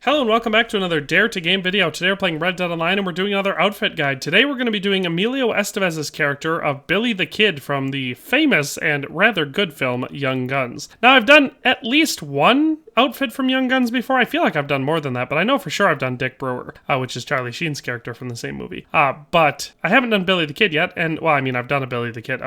Hello and welcome back to another Dare to Game video. Today we're playing Red Dead Online and we're doing another outfit guide. Today we're going to be doing Emilio Estevez's character of Billy the Kid from the famous and rather good film Young Guns. Now I've done at least one outfit from Young Guns before. I feel like I've done more than that, but I know for sure I've done Dick Brewer, which is Charlie Sheen's character from the same movie. But I haven't done Billy the Kid yet, and well, I mean I've done a Billy the Kid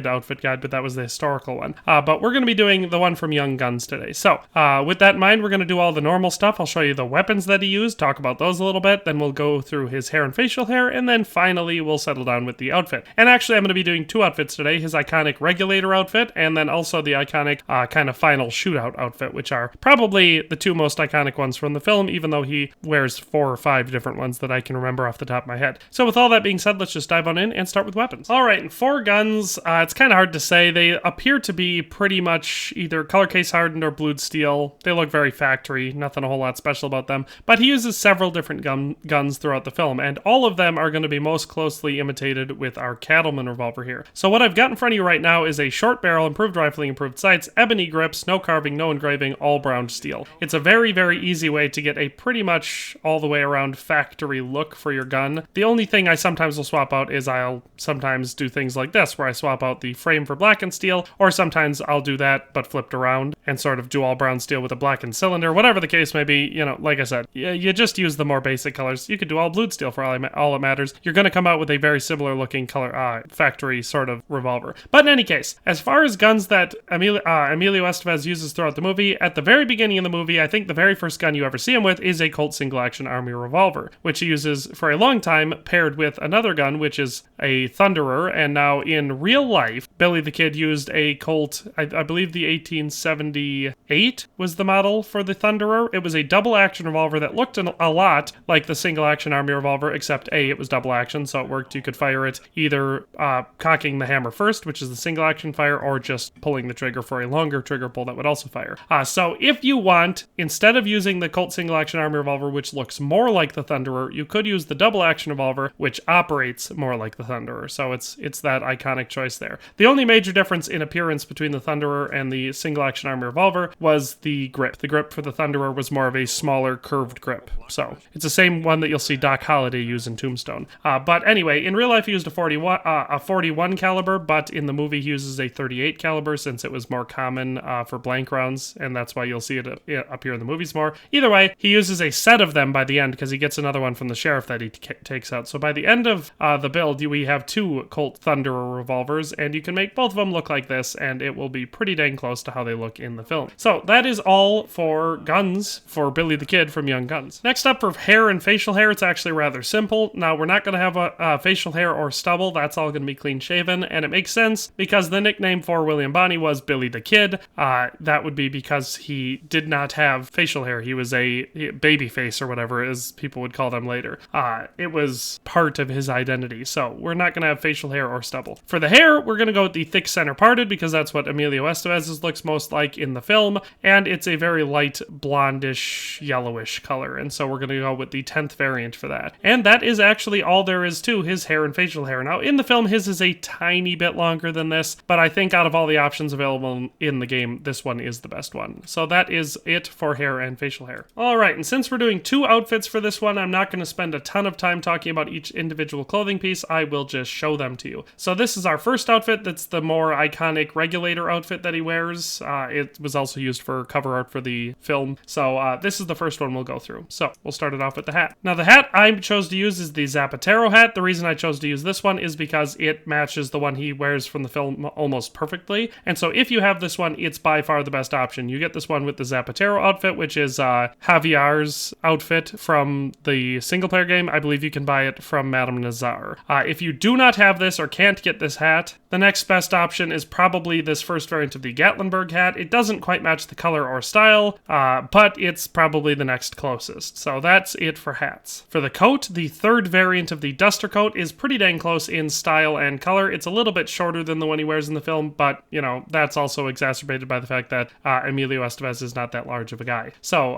outfit guide, but that was the historical one. But we're going to be doing the one from Young Guns today. So with that in mind, we're going to do all the normal stuff. I'll show you the weapons that he used, talk about those a little bit, then we'll go through his hair and facial hair, and then finally we'll settle down with the outfit. And actually I'm going to be doing two outfits today, his iconic regulator outfit, and then also the iconic kind of final shootout outfit, which are probably the two most iconic ones from the film, even though he wears 4 or 5 different ones that I can remember off the top of my head. So with all that being said, let's just dive on in and start with weapons. Alright, and for guns, it's kind of hard to say. They appear to be pretty much either color case hardened or blued steel. They look very factory, nothing a whole lot special about them. But he uses several different guns throughout the film, and all of them are going to be most closely imitated with our Cattleman revolver here. So what I've got in front of you right now is a short barrel, improved rifling, improved sights, ebony grips, no carving, no engraving, all brown steel. It's a very, very easy way to get a pretty much all the way around factory look for your gun. The only thing I sometimes will swap out is I'll sometimes do things like this, where I swap out the frame for blackened steel, or sometimes I'll do that but flipped around and sort of do all brown steel with a blackened cylinder. Whatever the case may be, you know, like I said, you just use the more basic colors. You could do all blued steel for all it matters. You're going to come out with a very similar looking color factory sort of revolver. But in any case, as far as guns that Emilio Estevez uses throughout the movie, at the very beginning of the movie, I think the very first gun you ever see him with is a Colt single-action army revolver, which he uses for a long time paired with another gun, which is a Thunderer. And now in real life, Billy the Kid used a Colt, I believe the 1878 was the model for the Thunderer. It was a double-action revolver that looked a lot like the single-action army revolver, except it was double-action, so it worked. You could fire it either cocking the hammer first, which is the single-action fire, or just pulling the trigger for a longer trigger pull that would also fire. So if you want, instead of using the Colt single-action army revolver, which looks more like the Thunderer, you could use the double-action revolver, which operates more like the Thunderer. So it's that iconic choice there. The only major difference in appearance between the Thunderer and the single-action army revolver was the grip. The grip for the Thunderer was more of a smaller, curved grip. So it's the same one that you'll see Doc Holliday use in Tombstone. But anyway, in real life he used a 41 caliber, but in the movie he uses a 38 caliber since it was more common for blank rounds, and that's why you'll see it appear in the movies more. Either way, he uses a set of them by the end because he gets another one from the sheriff that he takes out. So by the end of the build, we have 2 Colt Thunderer revolvers, and you can make both of them look like this, and it will be pretty dang close to how they look in the film. So that is all for guns for Billy the Kid from Young Guns. Next up for hair and facial hair, it's actually rather simple. Now, we're not going to have a facial hair or stubble. That's all going to be clean shaven, and it makes sense because the nickname for William Bonney was Billy the Kid. That would be because he did not have facial hair. He was a baby face or whatever, as people would call them later. It was part of his identity, so we're not going to have facial hair or stubble. For the hair, we're going to go with the thick center parted because that's what Emilio Estevez's looks most like in the film, and it's a very light blondish, yellowish color, and so we're going to go with the 10th variant for that. And that is actually all there is to his hair and facial hair. Now, in the film, his is a tiny bit longer than this, but I think out of all the options available in the game, this one is the best one. So that is it for hair and facial hair. Alright, and since we're doing 2 outfits for this one, I'm not going to spend a ton of time talking about each individual clothing piece. I will just show them to you. So this is our first outfit. That's the more iconic regulator outfit that he wears. It was also used for cover art for the film. So this is the first one we'll go through. So we'll start it off with the hat. Now the hat I chose to use is the Zapatero hat. The reason I chose to use this one is because it matches the one he wears from the film almost perfectly. And so if you have this one, it's by far the best option. You get this one with the Zapatero outfit, which is Javier's outfit from the single player game. I believe you can buy it from Madame Nazar. If you do not have this or can't get this hat, the next best option is probably this first variant of the Gatlinburg hat. It doesn't quite match the color or style, but it's probably the next closest. So that's it for hats. For the coat, the third variant of the Duster coat is pretty dang close in style and color. It's a little bit shorter than the one he wears in the film, but, you know, that's also exacerbated by the fact that Emilio Estevez Estevez is not that large of a guy. So,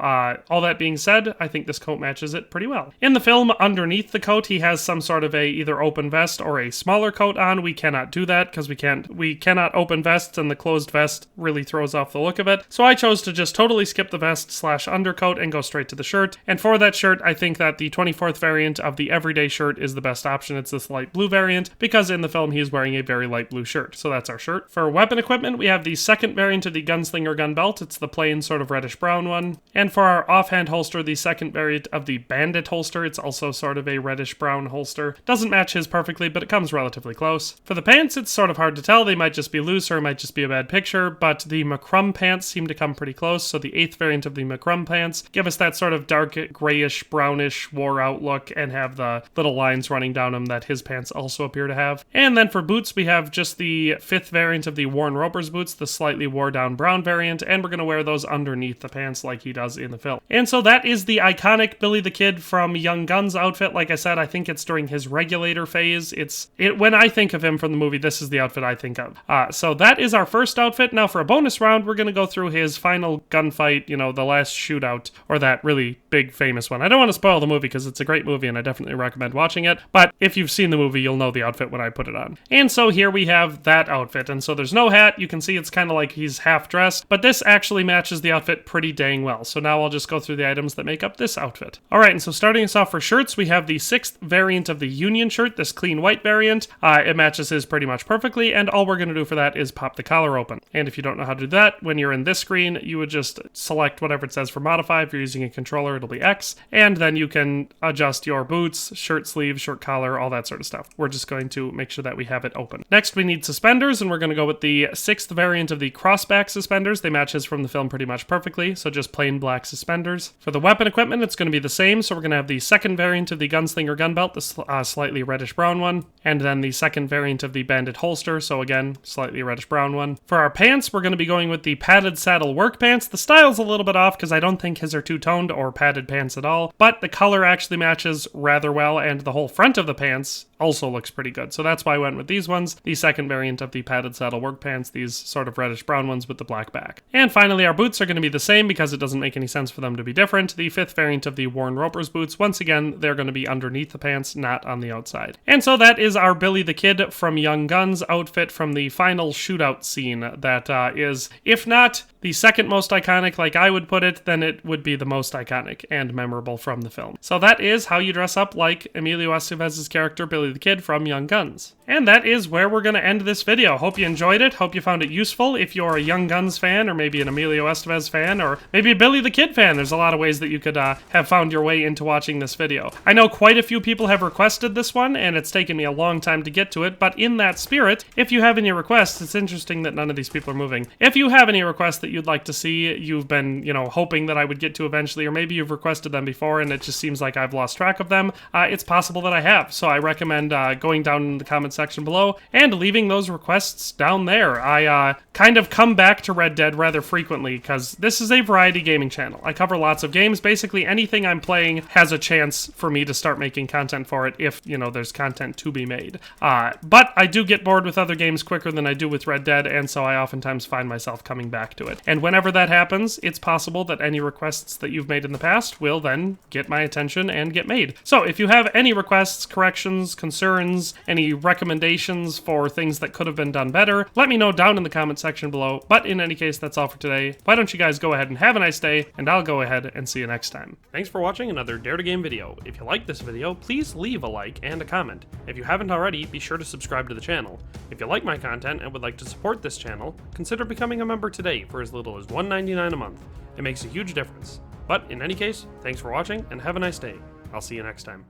all that being said, I think this coat matches it pretty well. In the film, underneath the coat, he has some sort of a either open vest or a smaller coat on. We cannot do that because we cannot open vests, and the closed vest really throws off the look of it. So I chose to just totally skip the vest / undercoat and go straight to the shirt. And for that shirt, I think that the 24th variant of the everyday shirt is the best option. It's this light blue variant because in the film he is wearing a very light blue shirt. So that's our shirt. For weapon equipment, we have the second variant of the gunslinger gun belt. It's the plain sort of reddish brown one. And for our offhand holster, the second variant of the bandit holster. It's also sort of a reddish brown holster. Doesn't match his perfectly, but it comes relatively close. For the pants, it's sort of hard to tell. They might just be loose or it might just be a bad picture, but the McCrum pants seem to come pretty close. So the 8th variant of the McCrum pants give us that sort of dark grayish, brownish, wore out look and have the little lines running down them that his pants also appear to have. And then for boots, we have just the 5th variant of the Warren Roper's boots, the slightly wore down brown variant, and we're going to wear those underneath the pants like he does in the film. And so that is the iconic Billy the Kid from Young Guns outfit. Like I said, I think it's during his regulator phase. When I think of him from the movie, this is the outfit I think of. So that is our first outfit. Now for a bonus round, we're going to go through his final gunfight, the last shootout, or that really big famous one. I don't want to spoil the movie because it's a great movie and I definitely recommend watching it, but if you've seen the movie, you'll know the outfit when I put it on. And so here we have that outfit, and so there's no hat. You can see it's kind of like he's half dressed, but this actually matches the outfit pretty dang well. So now I'll just go through the items that make up this outfit. Alright, and so starting us off for shirts, we have the 6th variant of the Union shirt, this clean white variant. It matches his pretty much perfectly, and all we're going to do for that is pop the collar open. And if you don't know how to do that, when you're in this screen, you would just select whatever it says for modify. If you're using a controller, it'll be X, and then you can adjust your boots, shirt sleeves, shirt collar, all that sort of stuff. We're just going to make sure that we have it open. Next, we need suspenders, and we're going to go with the 6th variant of the crossback suspenders. They match his from the film pretty much perfectly, so just plain black suspenders. For the weapon equipment, it's going to be the same, so we're going to have the 2nd variant of the gunslinger gun belt, the slightly reddish brown one, and then the 2nd variant of the bandit holster, so again, slightly reddish brown one. For our pants, we're going to be going with the padded saddle work pants. The style's a little bit off because I don't think his are two-toned or padded pants at all, but the color actually matches rather well, and the whole front of the pants also looks pretty good. So that's why I went with these ones, the 2nd variant of the padded saddle work pants, these sort of reddish brown ones with the black back. And finally, our boots are going to be the same because it doesn't make any sense for them to be different. The 5th variant of the Warren Roper's boots, once again, they're going to be underneath the pants, not on the outside. And so that is our Billy the Kid from Young Guns outfit from the final shootout scene that is, if not the second most iconic, like I would put it, then it would be the most iconic and memorable from the film. So that is how you dress up like Emilio Estevez's character, Billy the Kid from Young Guns. And that is where we're going to end this video. Hope you enjoyed it. Hope you found it useful. If you're a Young Guns fan, or maybe an Emilio Estevez fan, or maybe a Billy the Kid fan, there's a lot of ways that you could have found your way into watching this video. I know quite a few people have requested this one, and it's taken me a long time to get to it, but in that spirit, if you have any requests, it's interesting that none of these people are moving. If you have any requests that you'd like to see, you've been, hoping that I would get to eventually, or maybe you've requested them before and it just seems like I've lost track of them, it's possible that I have. So I recommend going down in the comment section below and leaving those requests down there. I kind of come back to Red Dead rather frequently because this is a variety gaming channel. I cover lots of games. Basically anything I'm playing has a chance for me to start making content for it if, there's content to be made. But I do get bored with other games quicker than I do with Red Dead, and so I oftentimes find myself coming back to it. And whenever that happens, it's possible that any requests that you've made in the past will then get my attention and get made. So if you have any requests, corrections, concerns, any recommendations for things that could have been done better, let me know down in the comment section below. But in any case, that's all for today. Why don't you guys go ahead and have a nice day, and I'll go ahead and see you next time. Thanks for watching another Dare to Game video. If you liked this video, please leave a like and a comment. If you haven't already, be sure to subscribe to the channel. If you like my content and would like to support this channel, consider becoming a member today for as little as $1.99 a month. It makes a huge difference. But in any case, thanks for watching and have a nice day. I'll see you next time.